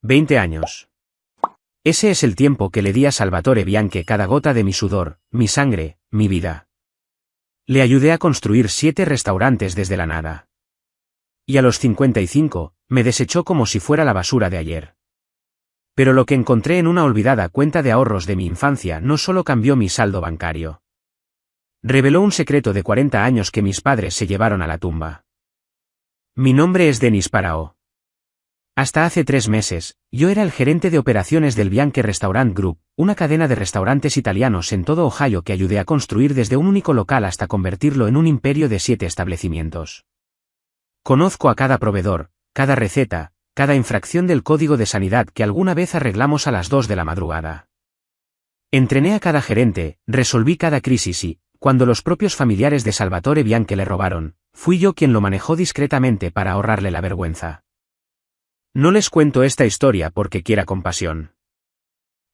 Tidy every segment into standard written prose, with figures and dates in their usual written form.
20 años. Ese es el tiempo que le di a Salvatore Bianchi, cada gota de mi sudor, mi sangre, mi vida. Le ayudé a construir 7 restaurantes desde la nada. Y a los 55, me desechó como si fuera la basura de ayer. Pero lo que encontré en una olvidada cuenta de ahorros de mi infancia no solo cambió mi saldo bancario. Reveló un secreto de 40 años que mis padres se llevaron a la tumba. Mi nombre es Denis Parao. Hasta hace 3 meses, yo era el gerente de operaciones del Bianchi Restaurant Group, una cadena de restaurantes italianos en todo Ohio que ayudé a construir desde un único local hasta convertirlo en un imperio de 7 establecimientos. Conozco a cada proveedor, cada receta, cada infracción del código de sanidad que alguna vez arreglamos a las 2 de la madrugada. Entrené a cada gerente, resolví cada crisis y, cuando los propios familiares de Salvatore Bianchi le robaron, fui yo quien lo manejó discretamente para ahorrarle la vergüenza. No les cuento esta historia porque quiera compasión.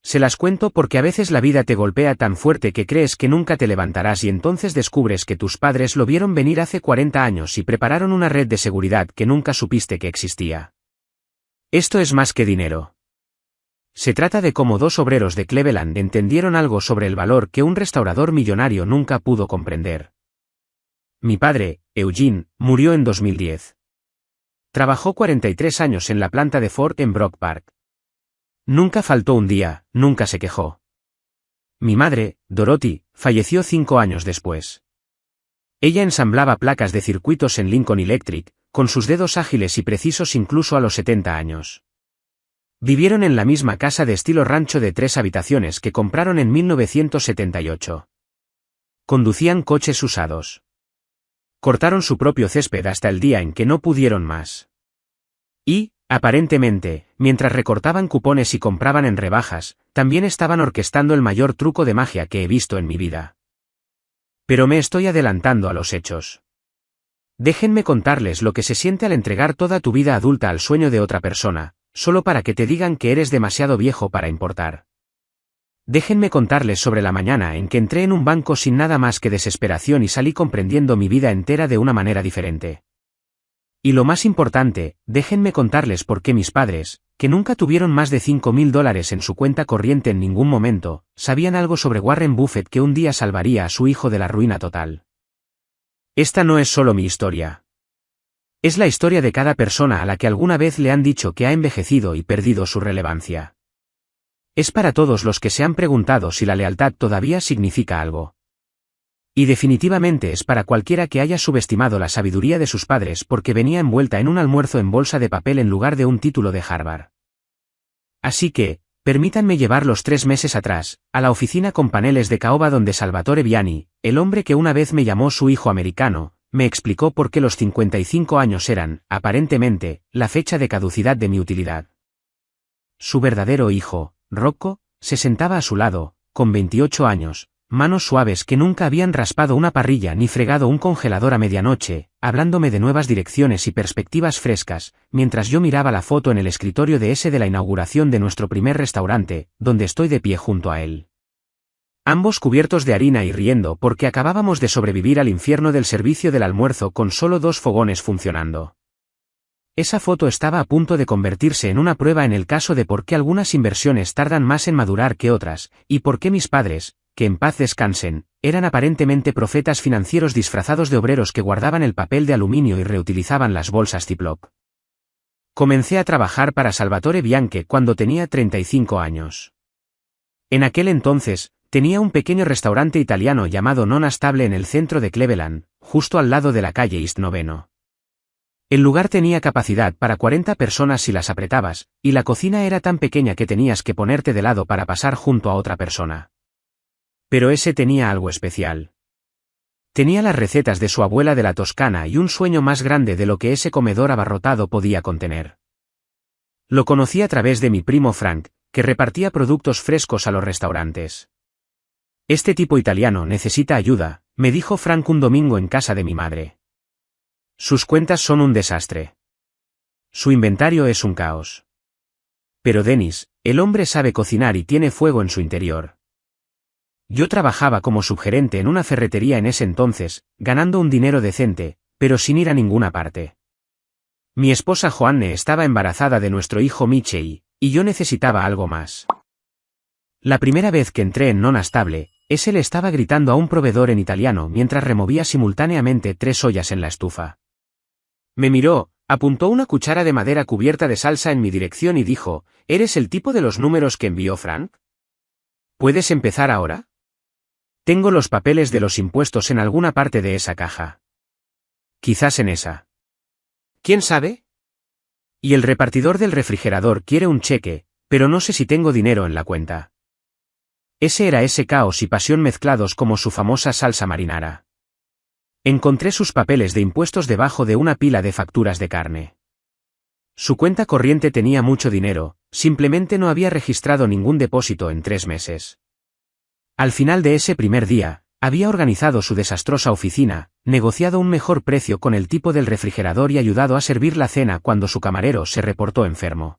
Se las cuento porque a veces la vida te golpea tan fuerte que crees que nunca te levantarás y entonces descubres que tus padres lo vieron venir hace 40 años y prepararon una red de seguridad que nunca supiste que existía. Esto es más que dinero. Se trata de cómo 2 obreros de Cleveland entendieron algo sobre el valor que un restaurador millonario nunca pudo comprender. Mi padre, Eugene, murió en 2010. Trabajó 43 años en la planta de Ford en Brock Park. Nunca faltó un día, nunca se quejó. Mi madre, Dorothy, falleció 5 años después. Ella ensamblaba placas de circuitos en Lincoln Electric, con sus dedos ágiles y precisos incluso a los 70 años. Vivieron en la misma casa de estilo rancho de 3 habitaciones que compraron en 1978. Conducían coches usados. Cortaron su propio césped hasta el día en que no pudieron más. Y, aparentemente, mientras recortaban cupones y compraban en rebajas, también estaban orquestando el mayor truco de magia que he visto en mi vida. Pero me estoy adelantando a los hechos. Déjenme contarles lo que se siente al entregar toda tu vida adulta al sueño de otra persona, solo para que te digan que eres demasiado viejo para importar. Déjenme contarles sobre la mañana en que entré en un banco sin nada más que desesperación y salí comprendiendo mi vida entera de una manera diferente. Y lo más importante, déjenme contarles por qué mis padres, que nunca tuvieron más de $5,000 en su cuenta corriente en ningún momento, sabían algo sobre Warren Buffett que un día salvaría a su hijo de la ruina total. Esta no es solo mi historia. Es la historia de cada persona a la que alguna vez le han dicho que ha envejecido y perdido su relevancia. Es para todos los que se han preguntado si la lealtad todavía significa algo. Y definitivamente es para cualquiera que haya subestimado la sabiduría de sus padres porque venía envuelta en un almuerzo en bolsa de papel en lugar de un título de Harvard. Así que, permítanme llevarlos 3 meses atrás, a la oficina con paneles de caoba donde Salvatore Bianchi, el hombre que una vez me llamó su hijo americano, me explicó por qué los 55 años eran, aparentemente, la fecha de caducidad de mi utilidad. Su verdadero hijo, Rocco, se sentaba a su lado, con 28 años, manos suaves que nunca habían raspado una parrilla ni fregado un congelador a medianoche, hablándome de nuevas direcciones y perspectivas frescas, mientras yo miraba la foto en el escritorio de la inauguración de nuestro primer restaurante, donde estoy de pie junto a él. Ambos cubiertos de harina y riendo porque acabábamos de sobrevivir al infierno del servicio del almuerzo con solo 2 fogones funcionando. Esa foto estaba a punto de convertirse en una prueba en el caso de por qué algunas inversiones tardan más en madurar que otras, y por qué mis padres, que en paz descansen, eran aparentemente profetas financieros disfrazados de obreros que guardaban el papel de aluminio y reutilizaban las bolsas Ziploc. Comencé a trabajar para Salvatore Bianchi cuando tenía 35 años. En aquel entonces, tenía un pequeño restaurante italiano llamado Nonna Stable en el centro de Cleveland, justo al lado de la calle East Noveno. El lugar tenía capacidad para 40 personas si las apretabas, y la cocina era tan pequeña que tenías que ponerte de lado para pasar junto a otra persona. Pero ese tenía algo especial. Tenía las recetas de su abuela de la Toscana y un sueño más grande de lo que ese comedor abarrotado podía contener. Lo conocí a través de mi primo Frank, que repartía productos frescos a los restaurantes. Este tipo italiano necesita ayuda, me dijo Frank un domingo en casa de mi madre. Sus cuentas son un desastre. Su inventario es un caos. Pero Denis, el hombre sabe cocinar y tiene fuego en su interior. Yo trabajaba como subgerente en una ferretería en ese entonces, ganando un dinero decente, pero sin ir a ninguna parte. Mi esposa Joanne estaba embarazada de nuestro hijo Michei, y yo necesitaba algo más. La primera vez que entré en Nona Stable, ese le estaba gritando a un proveedor en italiano mientras removía simultáneamente 3 ollas en la estufa. Me miró, apuntó una cuchara de madera cubierta de salsa en mi dirección y dijo, ¿eres el tipo de los números que envió Frank? ¿Puedes empezar ahora? Tengo los papeles de los impuestos en alguna parte de esa caja. Quizás en esa. ¿Quién sabe? Y el repartidor del refrigerador quiere un cheque, pero no sé si tengo dinero en la cuenta. Ese era ese caos y pasión mezclados como su famosa salsa marinara. Encontré sus papeles de impuestos debajo de una pila de facturas de carne. Su cuenta corriente tenía mucho dinero, simplemente no había registrado ningún depósito en 3 meses. Al final de ese primer día, había organizado su desastrosa oficina, negociado un mejor precio con el tipo del refrigerador y ayudado a servir la cena cuando su camarero se reportó enfermo.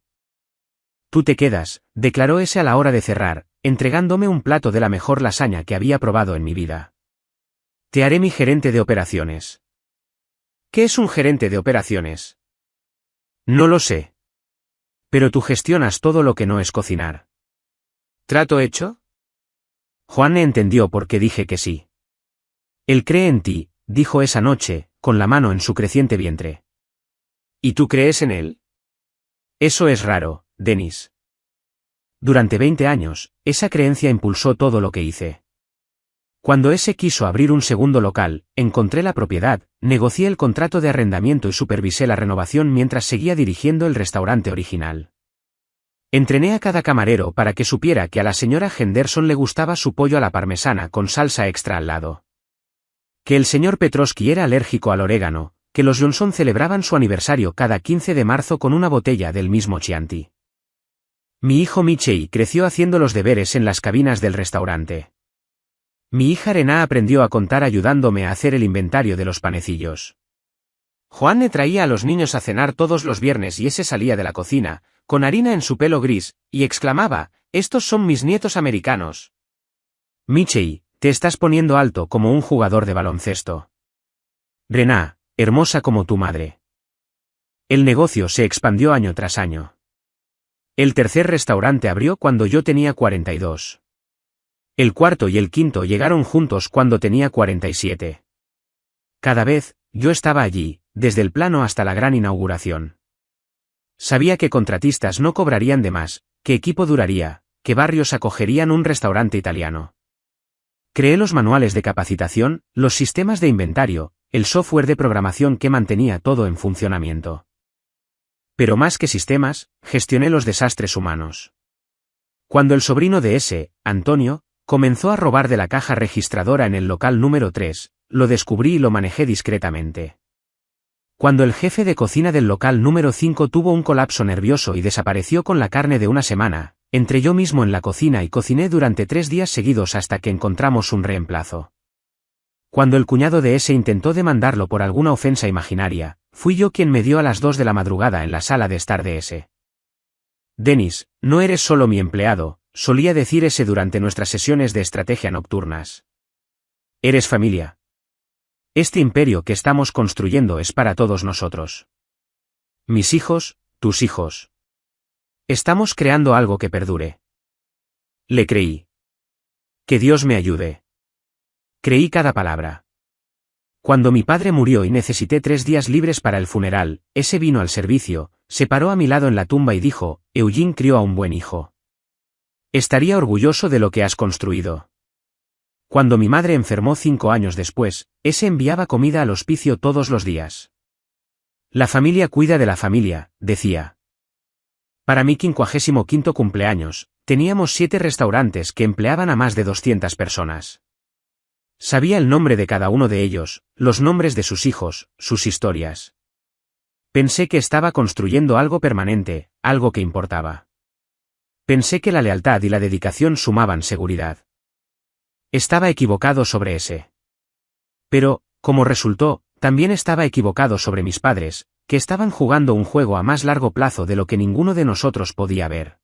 Tú te quedas, declaró ese a la hora de cerrar, entregándome un plato de la mejor lasaña que había probado en mi vida. Te haré mi gerente de operaciones. ¿Qué es un gerente de operaciones? No lo sé. Pero tú gestionas todo lo que no es cocinar. ¿Trato hecho? Juan entendió por qué dije que sí. Él cree en ti, dijo esa noche, con la mano en su creciente vientre. ¿Y tú crees en él? Eso es raro, Dennis. Durante 20 años, esa creencia impulsó todo lo que hice. Cuando ese quiso abrir un segundo local, encontré la propiedad, negocié el contrato de arrendamiento y supervisé la renovación mientras seguía dirigiendo el restaurante original. Entrené a cada camarero para que supiera que a la señora Henderson le gustaba su pollo a la parmesana con salsa extra al lado. Que el señor Petrosky era alérgico al orégano, que los Johnson celebraban su aniversario cada 15 de marzo con una botella del mismo Chianti. Mi hijo Michei creció haciendo los deberes en las cabinas del restaurante. Mi hija Rena aprendió a contar ayudándome a hacer el inventario de los panecillos. Juan le traía a los niños a cenar todos los viernes y ese salía de la cocina, con harina en su pelo gris, y exclamaba, «Estos son mis nietos americanos». Michei, te estás poniendo alto como un jugador de baloncesto. Rena, hermosa como tu madre. El negocio se expandió año tras año. El tercer restaurante abrió cuando yo tenía 42. El cuarto y el quinto llegaron juntos cuando tenía 47. Cada vez, yo estaba allí, desde el plano hasta la gran inauguración. Sabía que contratistas no cobrarían de más, qué equipo duraría, qué barrios acogerían un restaurante italiano. Creé los manuales de capacitación, los sistemas de inventario, el software de programación que mantenía todo en funcionamiento. Pero más que sistemas, gestioné los desastres humanos. Cuando el sobrino de ese, Antonio, comenzó a robar de la caja registradora en el local número 3, lo descubrí y lo manejé discretamente. Cuando el jefe de cocina del local número 5 tuvo un colapso nervioso y desapareció con la carne de una semana, entré yo mismo en la cocina y cociné durante 3 días seguidos hasta que encontramos un reemplazo. Cuando el cuñado de ese intentó demandarlo por alguna ofensa imaginaria, fui yo quien me dio a las 2 de la madrugada en la sala de estar de ese. Dennis, no eres solo mi empleado, solía decir ese durante nuestras sesiones de estrategia nocturnas. Eres familia. Este imperio que estamos construyendo es para todos nosotros. Mis hijos, tus hijos. Estamos creando algo que perdure. Le creí. Que Dios me ayude. Creí cada palabra. Cuando mi padre murió y necesité 3 días libres para el funeral, ese vino al servicio, se paró a mi lado en la tumba y dijo, Eugene crió a un buen hijo. Estaría orgulloso de lo que has construido. Cuando mi madre enfermó 5 años después, ese enviaba comida al hospicio todos los días. La familia cuida de la familia, decía. Para mi 55º cumpleaños, teníamos 7 restaurantes que empleaban a más de 200 personas. Sabía el nombre de cada uno de ellos, los nombres de sus hijos, sus historias. Pensé que estaba construyendo algo permanente, algo que importaba. Pensé que la lealtad y la dedicación sumaban seguridad. Estaba equivocado sobre ese. Pero, como resultó, también estaba equivocado sobre mis padres, que estaban jugando un juego a más largo plazo de lo que ninguno de nosotros podía ver.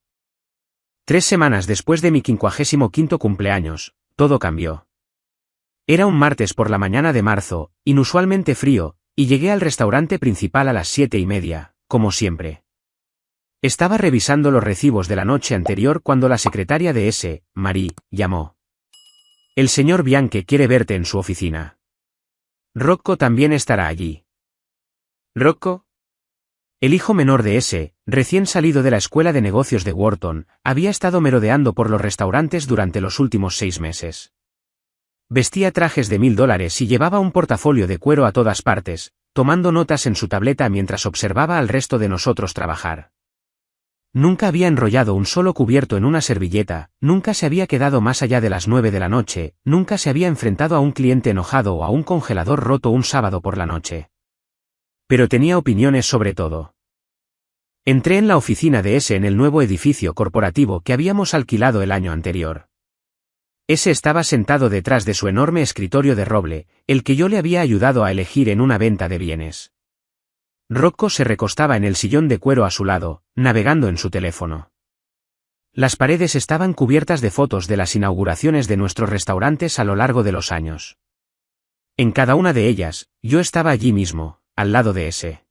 3 semanas después de mi 55º cumpleaños, todo cambió. Era un martes por la mañana de marzo, inusualmente frío, y llegué al restaurante principal a las 7:30, como siempre. Estaba revisando los recibos de la noche anterior cuando la secretaria de S, Marie, llamó. El señor Bianche quiere verte en su oficina. Rocco también estará allí. ¿Rocco? El hijo menor de S, recién salido de la escuela de negocios de Wharton, había estado merodeando por los restaurantes durante los últimos 6 meses. Vestía trajes de $1000 y llevaba un portafolio de cuero a todas partes, tomando notas en su tableta mientras observaba al resto de nosotros trabajar. Nunca había enrollado un solo cubierto en una servilleta, nunca se había quedado más allá de las 9 de la noche, nunca se había enfrentado a un cliente enojado o a un congelador roto un sábado por la noche. Pero tenía opiniones sobre todo. Entré en la oficina de S en el nuevo edificio corporativo que habíamos alquilado el año anterior. S estaba sentado detrás de su enorme escritorio de roble, el que yo le había ayudado a elegir en una venta de bienes. Rocco se recostaba en el sillón de cuero a su lado, navegando en su teléfono. Las paredes estaban cubiertas de fotos de las inauguraciones de nuestros restaurantes a lo largo de los años. En cada una de ellas, yo estaba allí mismo, al lado de S.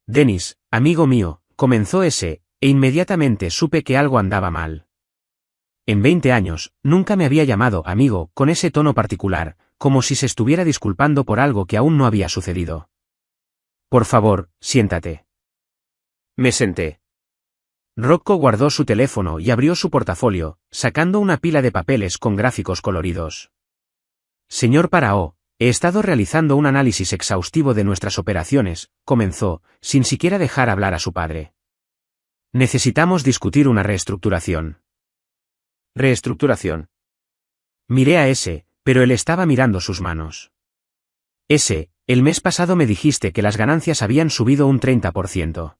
Dennis, amigo mío, comenzó S, e inmediatamente supe que algo andaba mal. En 20 años, nunca me había llamado amigo con ese tono particular, como si se estuviera disculpando por algo que aún no había sucedido. Por favor, siéntate. Me senté. Rocco guardó su teléfono y abrió su portafolio, sacando una pila de papeles con gráficos coloridos. Señor Parao, he estado realizando un análisis exhaustivo de nuestras operaciones, comenzó, sin siquiera dejar hablar a su padre. Necesitamos discutir una reestructuración. ¿Reestructuración? Miré a S, pero él estaba mirando sus manos. S, el mes pasado me dijiste que las ganancias habían subido un 30%.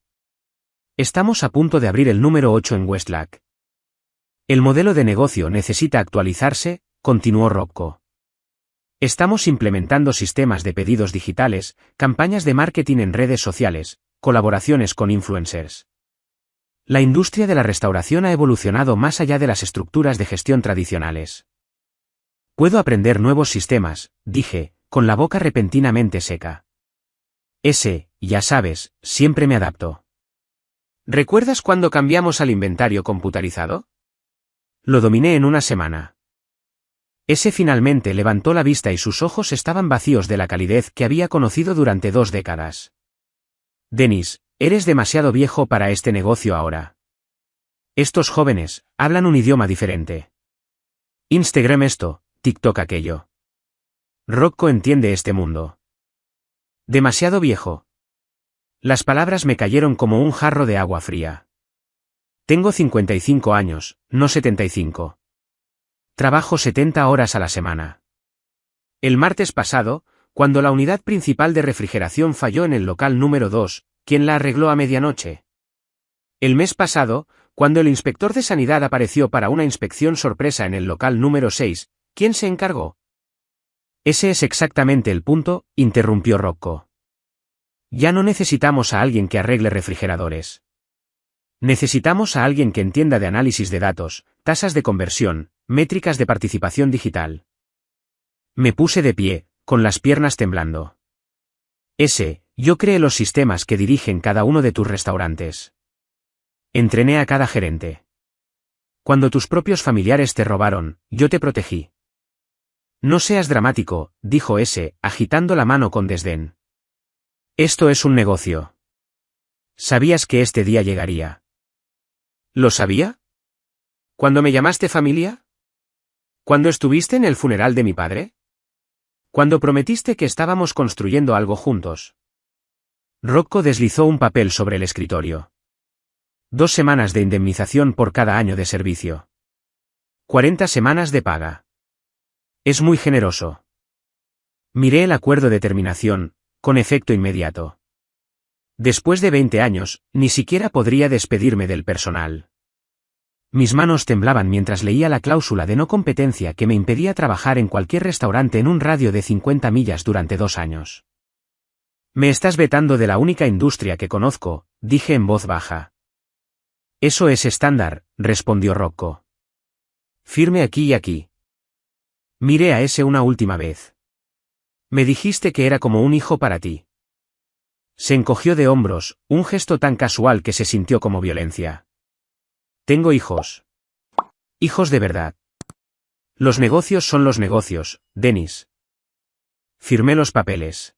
Estamos a punto de abrir el número 8 en Westlake. El modelo de negocio necesita actualizarse, continuó Rocco. Estamos implementando sistemas de pedidos digitales, campañas de marketing en redes sociales, colaboraciones con influencers. La industria de la restauración ha evolucionado más allá de las estructuras de gestión tradicionales. Puedo aprender nuevos sistemas, dije, con la boca repentinamente seca. Ya sabes, siempre me adapto. ¿Recuerdas cuando cambiamos al inventario computarizado? Lo dominé en una semana. Finalmente levantó la vista y sus ojos estaban vacíos de la calidez que había conocido durante 2 décadas. Dennis, eres demasiado viejo para este negocio ahora. Estos jóvenes hablan un idioma diferente. Instagram esto, TikTok aquello. Rocco entiende este mundo. Demasiado viejo. Las palabras me cayeron como un jarro de agua fría. Tengo 55 años, no 75. Trabajo 70 horas a la semana. El martes pasado, cuando la unidad principal de refrigeración falló en el local número 2, ¿quién la arregló a medianoche? El mes pasado, cuando el inspector de sanidad apareció para una inspección sorpresa en el local número 6, ¿quién se encargó? Ese es exactamente el punto, interrumpió Rocco. Ya no necesitamos a alguien que arregle refrigeradores. Necesitamos a alguien que entienda de análisis de datos, tasas de conversión, métricas de participación digital. Me puse de pie, con las piernas temblando. Yo creé los sistemas que dirigen cada uno de tus restaurantes. Entrené a cada gerente. Cuando tus propios familiares te robaron, yo te protegí. No seas dramático, dijo agitando la mano con desdén. Esto es un negocio. ¿Sabías que este día llegaría? ¿Lo sabía? ¿Cuándo me llamaste familia? ¿Cuándo estuviste en el funeral de mi padre? ¿Cuándo prometiste que estábamos construyendo algo juntos? Rocco deslizó un papel sobre el escritorio. 2 semanas de indemnización por cada año de servicio. 40 semanas de paga. Es muy generoso. Miré el acuerdo de terminación, con efecto inmediato. Después de 20 años, ni siquiera podría despedirme del personal. Mis manos temblaban mientras leía la cláusula de no competencia que me impedía trabajar en cualquier restaurante en un radio de 50 millas durante 2 años. Me estás vetando de la única industria que conozco, dije en voz baja. Eso es estándar, respondió Rocco. Firme aquí y aquí. Miré a una última vez. Me dijiste que era como un hijo para ti. Se encogió de hombros, un gesto tan casual que se sintió como violencia. Tengo hijos. Hijos de verdad. Los negocios son los negocios, Dennis. Firmé los papeles.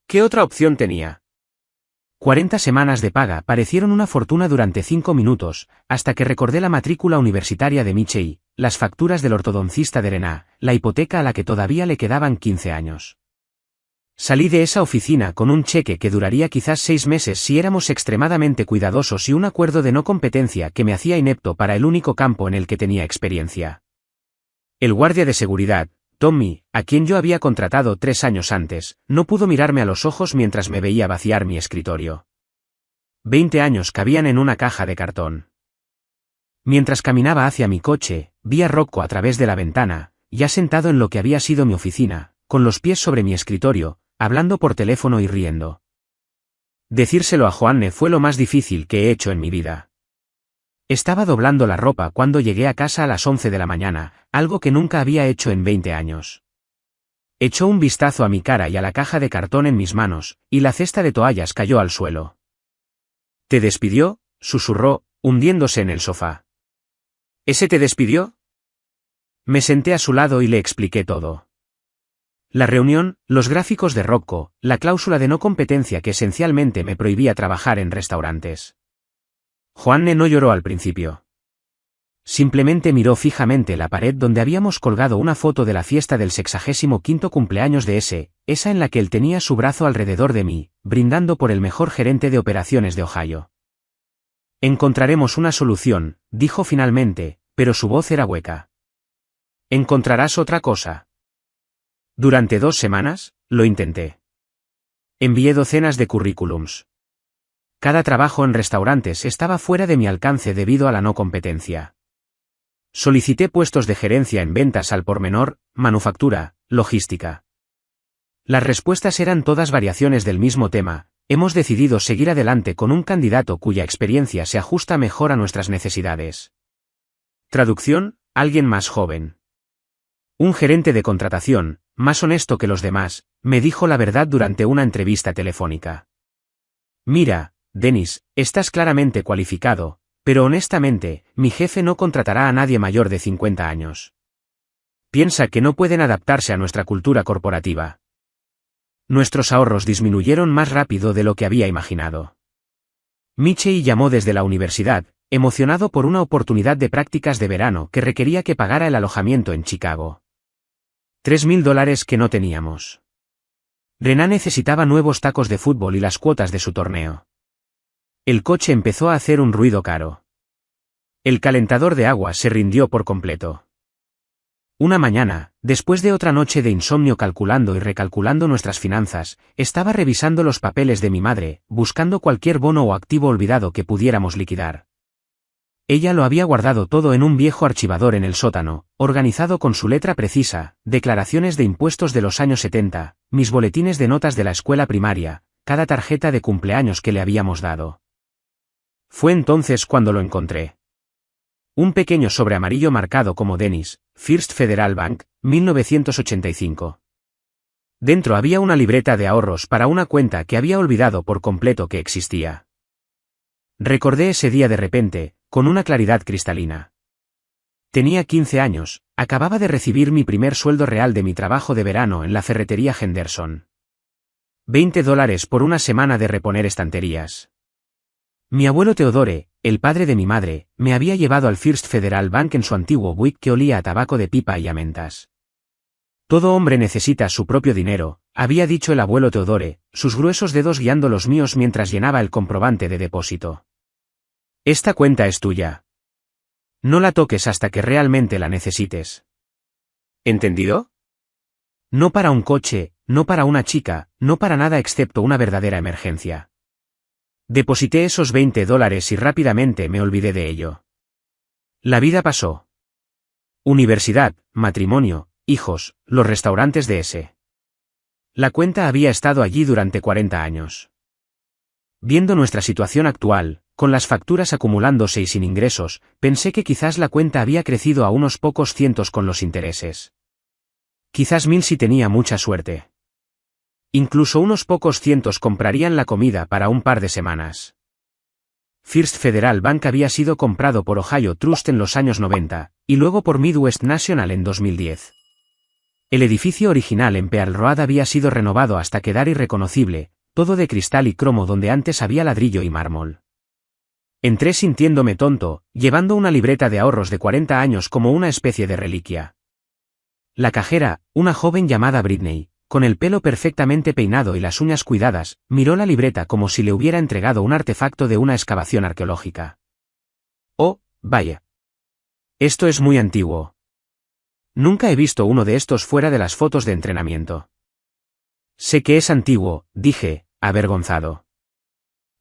¿Qué otra opción tenía? 40 semanas de paga parecieron una fortuna durante 5 minutos, hasta que recordé la matrícula universitaria de Michei, las facturas del ortodoncista de Rená, la hipoteca a la que todavía le quedaban 15 años. Salí de esa oficina con un cheque que duraría quizás 6 meses si éramos extremadamente cuidadosos y un acuerdo de no competencia que me hacía inepto para el único campo en el que tenía experiencia. El guardia de seguridad, Tommy, a quien yo había contratado 3 años antes, no pudo mirarme a los ojos mientras me veía vaciar mi escritorio. 20 años cabían en una caja de cartón. Mientras caminaba hacia mi coche, vi a Rocco a través de la ventana, ya sentado en lo que había sido mi oficina, con los pies sobre mi escritorio, hablando por teléfono y riendo. Decírselo a Joanne fue lo más difícil que he hecho en mi vida. Estaba doblando la ropa cuando llegué a casa a las 11 de la mañana, algo que nunca había hecho en 20 años. Echó un vistazo a mi cara y a la caja de cartón en mis manos, y la cesta de toallas cayó al suelo. ¿Te despidió?, susurró, hundiéndose en el sofá. ¿Ese te despidió? Me senté a su lado y le expliqué todo. La reunión, los gráficos de Rocco, la cláusula de no competencia que esencialmente me prohibía trabajar en restaurantes. Joanne no lloró al principio. Simplemente miró fijamente la pared donde habíamos colgado una foto de la fiesta del 65º cumpleaños de esa en la que él tenía su brazo alrededor de mí, brindando por el mejor gerente de operaciones de Ohio. Encontraremos una solución, dijo finalmente, pero su voz era hueca. ¿Encontrarás otra cosa? Durante 2 semanas, lo intenté. Envié docenas de currículums. Cada trabajo en restaurantes estaba fuera de mi alcance debido a la no competencia. Solicité puestos de gerencia en ventas al por menor, manufactura, logística. Las respuestas eran todas variaciones del mismo tema: hemos decidido seguir adelante con un candidato cuya experiencia se ajusta mejor a nuestras necesidades. Traducción: alguien más joven. Un gerente de contratación, más honesto que los demás, me dijo la verdad durante una entrevista telefónica. Mira, Dennis, estás claramente cualificado, pero honestamente, mi jefe no contratará a nadie mayor de 50 años. Piensa que no pueden adaptarse a nuestra cultura corporativa. Nuestros ahorros disminuyeron más rápido de lo que había imaginado. Michei llamó desde la universidad, emocionado por una oportunidad de prácticas de verano que requería que pagara el alojamiento en Chicago. $3,000 que no teníamos. Rená necesitaba nuevos tacos de fútbol y las cuotas de su torneo. El coche empezó a hacer un ruido caro. El calentador de agua se rindió por completo. Una mañana, después de otra noche de insomnio calculando y recalculando nuestras finanzas, estaba revisando los papeles de mi madre, buscando cualquier bono o activo olvidado que pudiéramos liquidar. Ella lo había guardado todo en un viejo archivador en el sótano, organizado con su letra precisa, declaraciones de impuestos de los años 70, mis boletines de notas de la escuela primaria, cada tarjeta de cumpleaños que le habíamos dado. Fue entonces cuando lo encontré. Un pequeño sobre amarillo marcado como Dennis, First Federal Bank, 1985. Dentro había una libreta de ahorros para una cuenta que había olvidado por completo que existía. Recordé ese día de repente, con una claridad cristalina. Tenía 15 años, acababa de recibir mi primer sueldo real de mi trabajo de verano en la ferretería Henderson. $20 por una semana de reponer estanterías. Mi abuelo Theodore, el padre de mi madre, me había llevado al First Federal Bank en su antiguo Buick que olía a tabaco de pipa y a mentas. Todo hombre necesita su propio dinero, había dicho el abuelo Theodore, sus gruesos dedos guiando los míos mientras llenaba el comprobante de depósito. Esta cuenta es tuya. No la toques hasta que realmente la necesites. ¿Entendido? No para un coche, no para una chica, no para nada excepto una verdadera emergencia. Deposité esos $20 y rápidamente me olvidé de ello. La vida pasó. Universidad, matrimonio, hijos, los restaurantes de ese. La cuenta había estado allí durante 40 años. Viendo nuestra situación actual, con las facturas acumulándose y sin ingresos, pensé que quizás la cuenta había crecido a unos pocos cientos con los intereses. Quizás 1000 si tenía mucha suerte. Incluso unos pocos cientos comprarían la comida para un par de semanas. First Federal Bank había sido comprado por Ohio Trust en los años 90, y luego por Midwest National en 2010. El edificio original en Pearl Road había sido renovado hasta quedar irreconocible, todo de cristal y cromo donde antes había ladrillo y mármol. Entré sintiéndome tonto, llevando una libreta de ahorros de 40 años como una especie de reliquia. La cajera, una joven llamada Britney, con el pelo perfectamente peinado y las uñas cuidadas, miró la libreta como si le hubiera entregado un artefacto de una excavación arqueológica. Oh, vaya. Esto es muy antiguo. Nunca he visto uno de estos fuera de las fotos de entrenamiento. Sé que es antiguo, dije, avergonzado.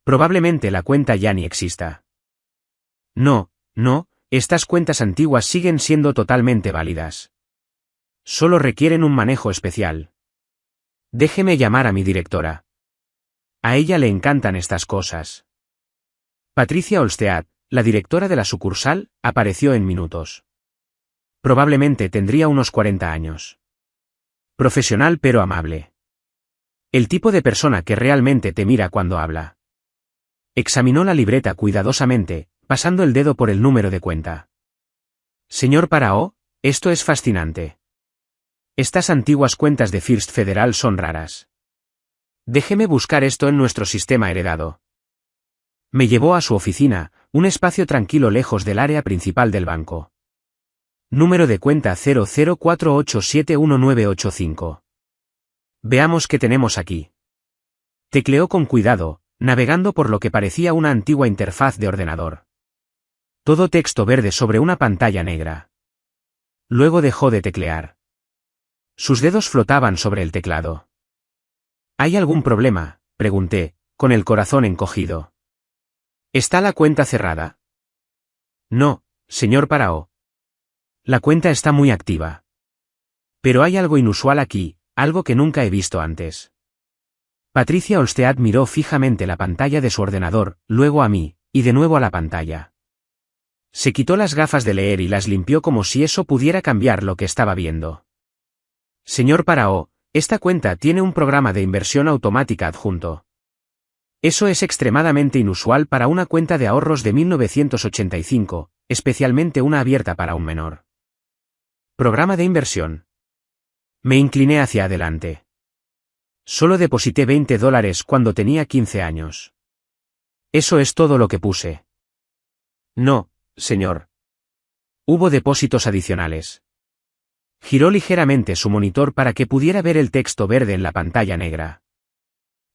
Probablemente la cuenta ya ni exista. No, estas cuentas antiguas siguen siendo totalmente válidas. Solo requieren un manejo especial. Déjeme llamar a mi directora. A ella le encantan estas cosas. Patricia Olstead, la directora de la sucursal, apareció en minutos. Probablemente tendría unos 40 años. Profesional pero amable. El tipo de persona que realmente te mira cuando habla. Examinó la libreta cuidadosamente, pasando el dedo por el número de cuenta. Señor Parao, esto es fascinante. Estas antiguas cuentas de First Federal son raras. Déjeme buscar esto en nuestro sistema heredado. Me llevó a su oficina, un espacio tranquilo lejos del área principal del banco. Número de cuenta 0048711985. Veamos qué tenemos aquí. Tecleó con cuidado, navegando por lo que parecía una antigua interfaz de ordenador. Todo texto verde sobre una pantalla negra. Luego dejó de teclear. Sus dedos flotaban sobre el teclado. ¿Hay algún problema?, pregunté, con el corazón encogido. ¿Está la cuenta cerrada? No, señor Parao. La cuenta está muy activa. Pero hay algo inusual aquí, algo que nunca he visto antes. Patricia Olstead miró fijamente la pantalla de su ordenador, luego a mí, y de nuevo a la pantalla. Se quitó las gafas de leer y las limpió como si eso pudiera cambiar lo que estaba viendo. Señor Parao, esta cuenta tiene un programa de inversión automática adjunto. Eso es extremadamente inusual para una cuenta de ahorros de 1985, especialmente una abierta para un menor. ¿Programa de inversión? Me incliné hacia adelante. Solo deposité $20 cuando tenía 15 años. Eso es todo lo que puse. No, señor. Hubo depósitos adicionales. Giró ligeramente su monitor para que pudiera ver el texto verde en la pantalla negra.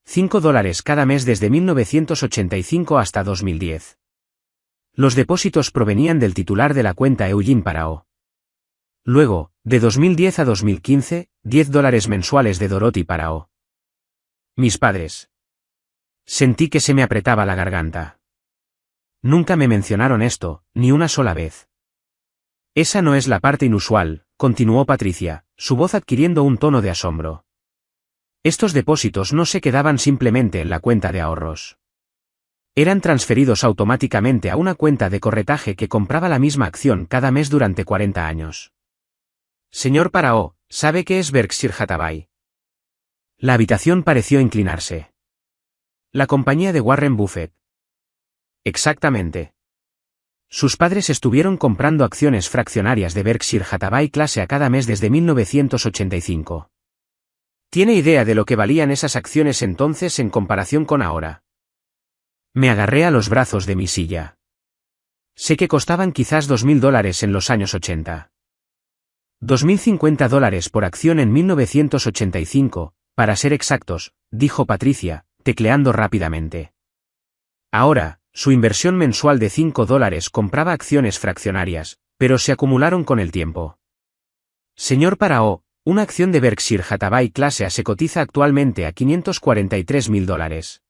$5 cada mes desde 1985 hasta 2010. Los depósitos provenían del titular de la cuenta Eugene Parao. Luego, de 2010 a 2015, $10 mensuales de Dorothy Parao. Mis padres. Sentí que se me apretaba la garganta. Nunca me mencionaron esto, ni una sola vez. Esa no es la parte inusual, continuó Patricia, su voz adquiriendo un tono de asombro. Estos depósitos no se quedaban simplemente en la cuenta de ahorros. Eran transferidos automáticamente a una cuenta de corretaje que compraba la misma acción cada mes durante 40 años. Señor Parao, ¿sabe qué es Berkshire Hathaway? La habitación pareció inclinarse. La compañía de Warren Buffett. Exactamente. Sus padres estuvieron comprando acciones fraccionarias de Berkshire Hathaway clase A cada mes desde 1985. ¿Tiene idea de lo que valían esas acciones entonces en comparación con ahora? Me agarré a los brazos de mi silla. Sé que costaban quizás $2.000 en los años 80. $2.050 por acción en 1985, para ser exactos, dijo Patricia, tecleando rápidamente. Ahora, su inversión mensual de $5 compraba acciones fraccionarias, pero se acumularon con el tiempo. Señor Parao, una acción de Berkshire Hathaway clase A se cotiza actualmente a $543.000.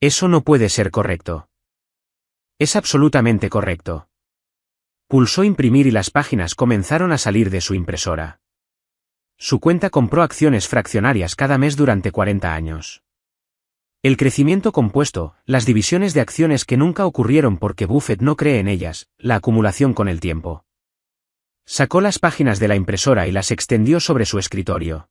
Eso no puede ser correcto. Es absolutamente correcto. Pulsó imprimir y las páginas comenzaron a salir de su impresora. Su cuenta compró acciones fraccionarias cada mes durante 40 años. El crecimiento compuesto, las divisiones de acciones que nunca ocurrieron porque Buffett no cree en ellas, la acumulación con el tiempo. Sacó las páginas de la impresora y las extendió sobre su escritorio.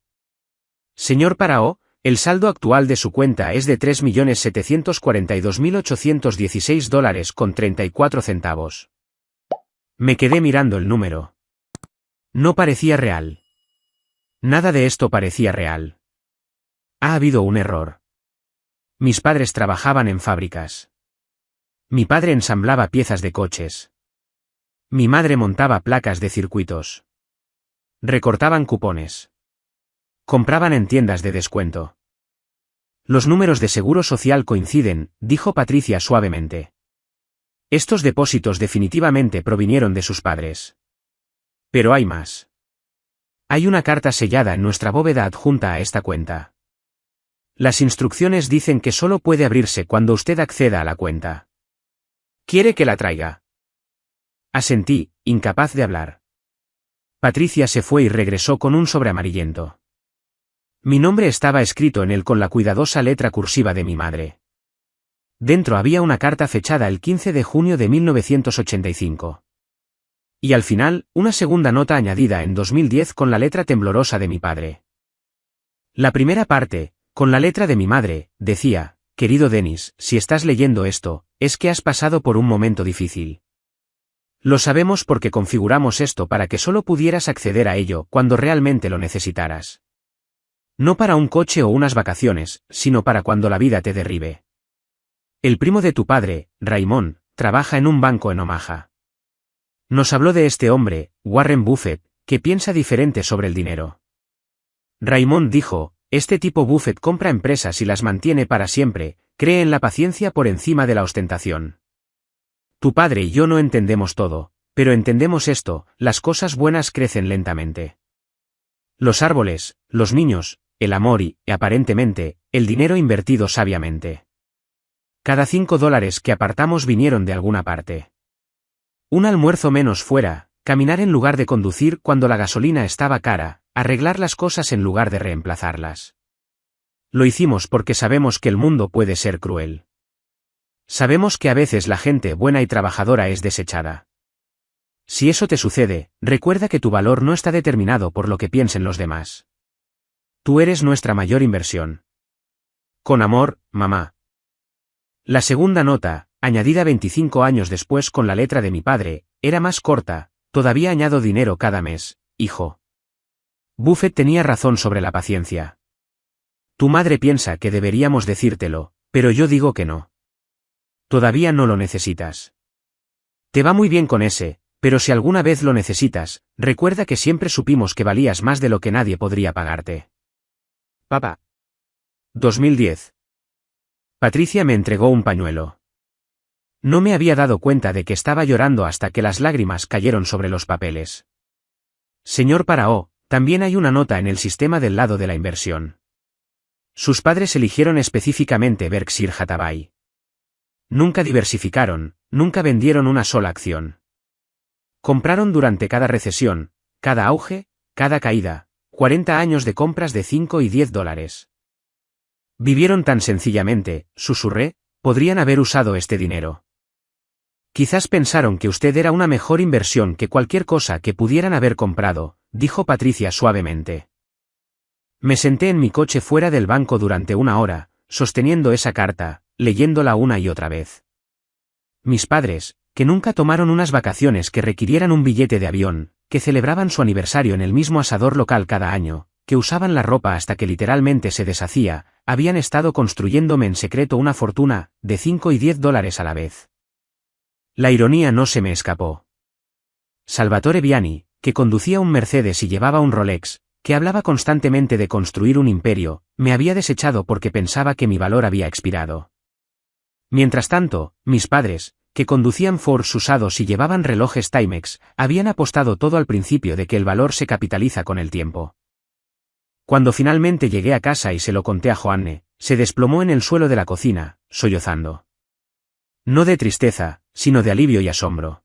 Señor Parao, El saldo actual de su cuenta es de $3.742.816.34. Me quedé mirando el número. No parecía real. Nada de esto parecía real. Ha habido un error. Mis padres trabajaban en fábricas. Mi padre ensamblaba piezas de coches. Mi madre montaba placas de circuitos. Recortaban cupones. Compraban en tiendas de descuento. Los números de seguro social coinciden, dijo Patricia suavemente. Estos depósitos definitivamente provinieron de sus padres. Pero hay más. Hay una carta sellada en nuestra bóveda adjunta a esta cuenta. Las instrucciones dicen que solo puede abrirse cuando usted acceda a la cuenta. ¿Quiere que la traiga? Asentí, incapaz de hablar. Patricia se fue y regresó con un sobre amarillento. Mi nombre estaba escrito en él con la cuidadosa letra cursiva de mi madre. Dentro había una carta fechada el 15 de junio de 1985. Y al final, una segunda nota añadida en 2010 con la letra temblorosa de mi padre. La primera parte, con la letra de mi madre, decía: querido Dennis, si estás leyendo esto, es que has pasado por un momento difícil. Lo sabemos porque configuramos esto para que solo pudieras acceder a ello cuando realmente lo necesitaras. No para un coche o unas vacaciones, sino para cuando la vida te derribe. El primo de tu padre, Raymond, trabaja en un banco en Omaha. Nos habló de este hombre, Warren Buffett, que piensa diferente sobre el dinero. Raymond dijo: este tipo Buffett compra empresas y las mantiene para siempre, cree en la paciencia por encima de la ostentación. Tu padre y yo no entendemos todo, pero entendemos esto: las cosas buenas crecen lentamente. Los árboles, los niños, el amor y, aparentemente, el dinero invertido sabiamente. Cada $5 que apartamos vinieron de alguna parte. Un almuerzo menos fuera, caminar en lugar de conducir cuando la gasolina estaba cara, arreglar las cosas en lugar de reemplazarlas. Lo hicimos porque sabemos que el mundo puede ser cruel. Sabemos que a veces la gente buena y trabajadora es desechada. Si eso te sucede, recuerda que tu valor no está determinado por lo que piensen los demás. Tú eres nuestra mayor inversión. Con amor, mamá. La segunda nota, añadida 25 años después con la letra de mi padre, era más corta: todavía añado dinero cada mes, hijo. Buffett tenía razón sobre la paciencia. Tu madre piensa que deberíamos decírtelo, pero yo digo que no. Todavía no lo necesitas. Te va muy bien con ese, pero si alguna vez lo necesitas, recuerda que siempre supimos que valías más de lo que nadie podría pagarte. Papá. 2010. Patricia me entregó un pañuelo. No me había dado cuenta de que estaba llorando hasta que las lágrimas cayeron sobre los papeles. Señor Paraó, también hay una nota en el sistema del lado de la inversión. Sus padres eligieron específicamente Berkshire Hathaway. Nunca diversificaron, nunca vendieron una sola acción. Compraron durante cada recesión, cada auge, cada caída, 40 años de compras de $5 y $10. Vivieron tan sencillamente, susurré: podrían haber usado este dinero. Quizás pensaron que usted era una mejor inversión que cualquier cosa que pudieran haber comprado, dijo Patricia suavemente. Me senté en mi coche fuera del banco durante una hora, sosteniendo esa carta, leyéndola una y otra vez. Mis padres, que nunca tomaron unas vacaciones que requirieran un billete de avión, que celebraban su aniversario en el mismo asador local cada año, que usaban la ropa hasta que literalmente se deshacía, habían estado construyéndome en secreto una fortuna, de $5 y $10 a la vez. La ironía no se me escapó. Salvatore Viani, que conducía un Mercedes y llevaba un Rolex, que hablaba constantemente de construir un imperio, me había desechado porque pensaba que mi valor había expirado. Mientras tanto, mis padres, que conducían Fords usados y llevaban relojes Timex, habían apostado todo al principio de que el valor se capitaliza con el tiempo. Cuando finalmente llegué a casa y se lo conté a Joanne, se desplomó en el suelo de la cocina, sollozando. No de tristeza, sino de alivio y asombro.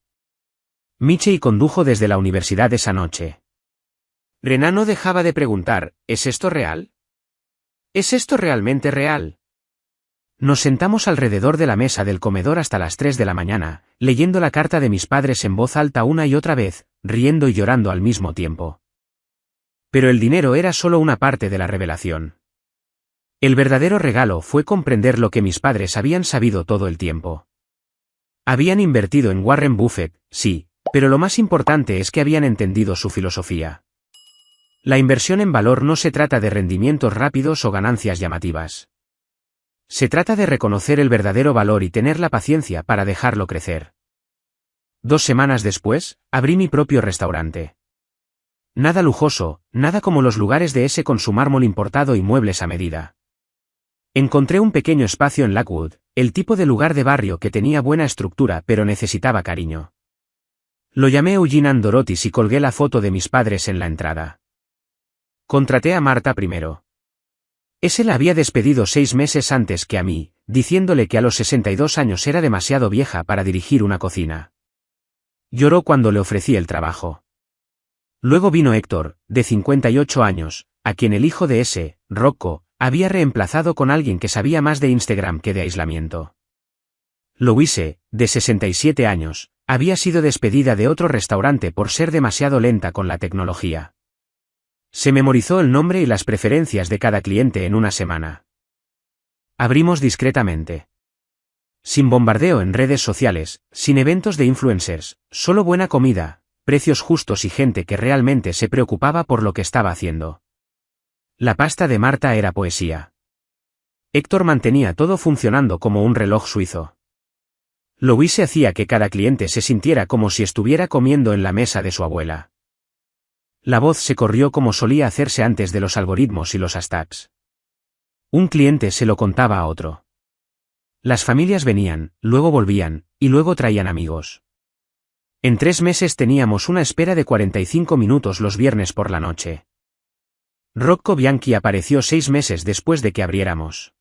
Michei condujo desde la universidad esa noche. Renan no dejaba de preguntar: ¿es esto real? ¿Es esto realmente real? Nos sentamos alrededor de la mesa del comedor hasta las 3 de la mañana, leyendo la carta de mis padres en voz alta una y otra vez, riendo y llorando al mismo tiempo. Pero el dinero era solo una parte de la revelación. El verdadero regalo fue comprender lo que mis padres habían sabido todo el tiempo. Habían invertido en Warren Buffett, sí, pero lo más importante es que habían entendido su filosofía. La inversión en valor no se trata de rendimientos rápidos o ganancias llamativas. Se trata de reconocer el verdadero valor y tener la paciencia para dejarlo crecer. 2 semanas después, abrí mi propio restaurante. Nada lujoso, nada como los lugares de ese con su mármol importado y muebles a medida. Encontré un pequeño espacio en Lakewood, el tipo de lugar de barrio que tenía buena estructura pero necesitaba cariño. Lo llamé Eugene and Dorothy's y colgué la foto de mis padres en la entrada. Contraté a Marta primero. Ese la había despedido 6 meses antes que a mí, diciéndole que a los 62 años era demasiado vieja para dirigir una cocina. Lloró cuando le ofrecí el trabajo. Luego vino Héctor, de 58 años, a quien el hijo de ese, Rocco, había reemplazado con alguien que sabía más de Instagram que de aislamiento. Louise, de 67 años, había sido despedida de otro restaurante por ser demasiado lenta con la tecnología. Se memorizó el nombre y las preferencias de cada cliente en una semana. Abrimos discretamente. Sin bombardeo en redes sociales, sin eventos de influencers, solo buena comida, precios justos y gente que realmente se preocupaba por lo que estaba haciendo. La pasta de Marta era poesía. Héctor mantenía todo funcionando como un reloj suizo. Louise hacía que cada cliente se sintiera como si estuviera comiendo en la mesa de su abuela. La voz se corrió como solía hacerse antes de los algoritmos y los hashtags. Un cliente se lo contaba a otro. Las familias venían, luego volvían, y luego traían amigos. En 3 meses teníamos una espera de 45 minutos los viernes por la noche. Rocco Bianchi apareció 6 meses después de que abriéramos.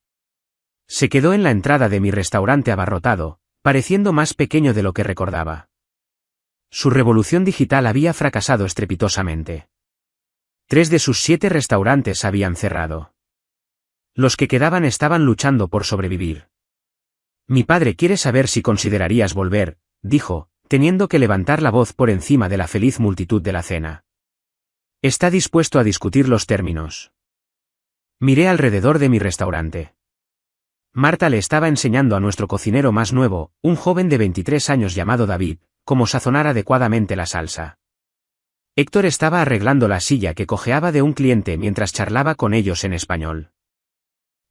Se quedó en la entrada de mi restaurante abarrotado, pareciendo más pequeño de lo que recordaba. Su revolución digital había fracasado estrepitosamente. 3 de sus 7 restaurantes habían cerrado. Los que quedaban estaban luchando por sobrevivir. Mi padre quiere saber si considerarías volver, dijo, teniendo que levantar la voz por encima de la feliz multitud de la cena. Está dispuesto a discutir los términos. Miré alrededor de mi restaurante. Marta le estaba enseñando a nuestro cocinero más nuevo, un joven de 23 años llamado David, cómo sazonar adecuadamente la salsa. Héctor estaba arreglando la silla que cojeaba de un cliente mientras charlaba con ellos en español.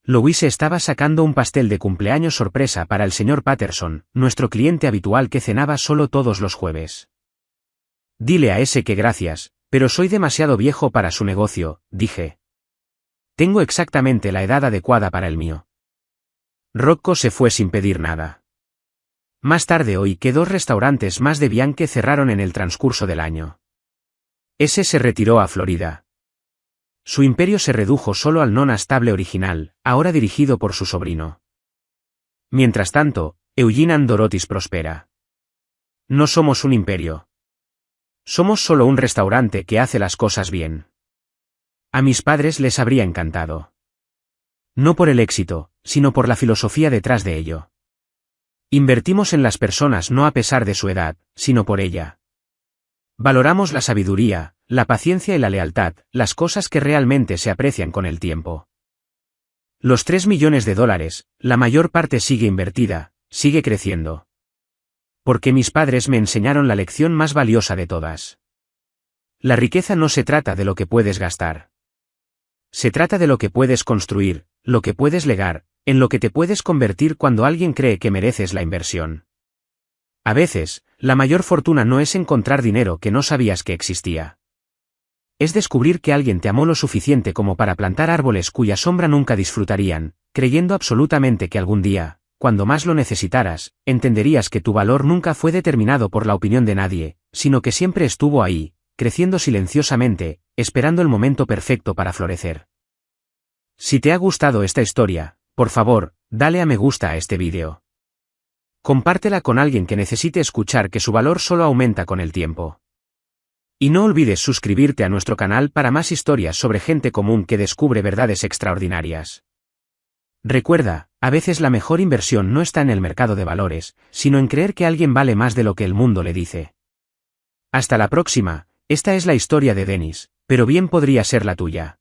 Louise estaba sacando un pastel de cumpleaños sorpresa para el señor Patterson, nuestro cliente habitual que cenaba solo todos los jueves. Dile a ese que gracias, pero soy demasiado viejo para su negocio, dije. Tengo exactamente la edad adecuada para el mío. Rocco se fue sin pedir nada. Más tarde oí que 2 restaurantes más de Bianchi cerraron en el transcurso del año. Ese se retiró a Florida. Su imperio se redujo solo al non-stable original, ahora dirigido por su sobrino. Mientras tanto, Eugene and Dorothy's prospera. No somos un imperio. Somos solo un restaurante que hace las cosas bien. A mis padres les habría encantado. No por el éxito, sino por la filosofía detrás de ello. Invertimos en las personas no a pesar de su edad, sino por ella. Valoramos la sabiduría, la paciencia y la lealtad, las cosas que realmente se aprecian con el tiempo. Los $3 millones, la mayor parte sigue invertida, sigue creciendo. Porque mis padres me enseñaron la lección más valiosa de todas. La riqueza no se trata de lo que puedes gastar. Se trata de lo que puedes construir, lo que puedes legar, en lo que te puedes convertir cuando alguien cree que mereces la inversión. A veces, la mayor fortuna no es encontrar dinero que no sabías que existía. Es descubrir que alguien te amó lo suficiente como para plantar árboles cuya sombra nunca disfrutarían, creyendo absolutamente que algún día, cuando más lo necesitaras, entenderías que tu valor nunca fue determinado por la opinión de nadie, sino que siempre estuvo ahí, creciendo silenciosamente, esperando el momento perfecto para florecer. Si te ha gustado esta historia, por favor, dale a me gusta a este vídeo. Compártela con alguien que necesite escuchar que su valor solo aumenta con el tiempo. Y no olvides suscribirte a nuestro canal para más historias sobre gente común que descubre verdades extraordinarias. Recuerda, a veces la mejor inversión no está en el mercado de valores, sino en creer que alguien vale más de lo que el mundo le dice. Hasta la próxima, esta es la historia de Dennis, pero bien podría ser la tuya.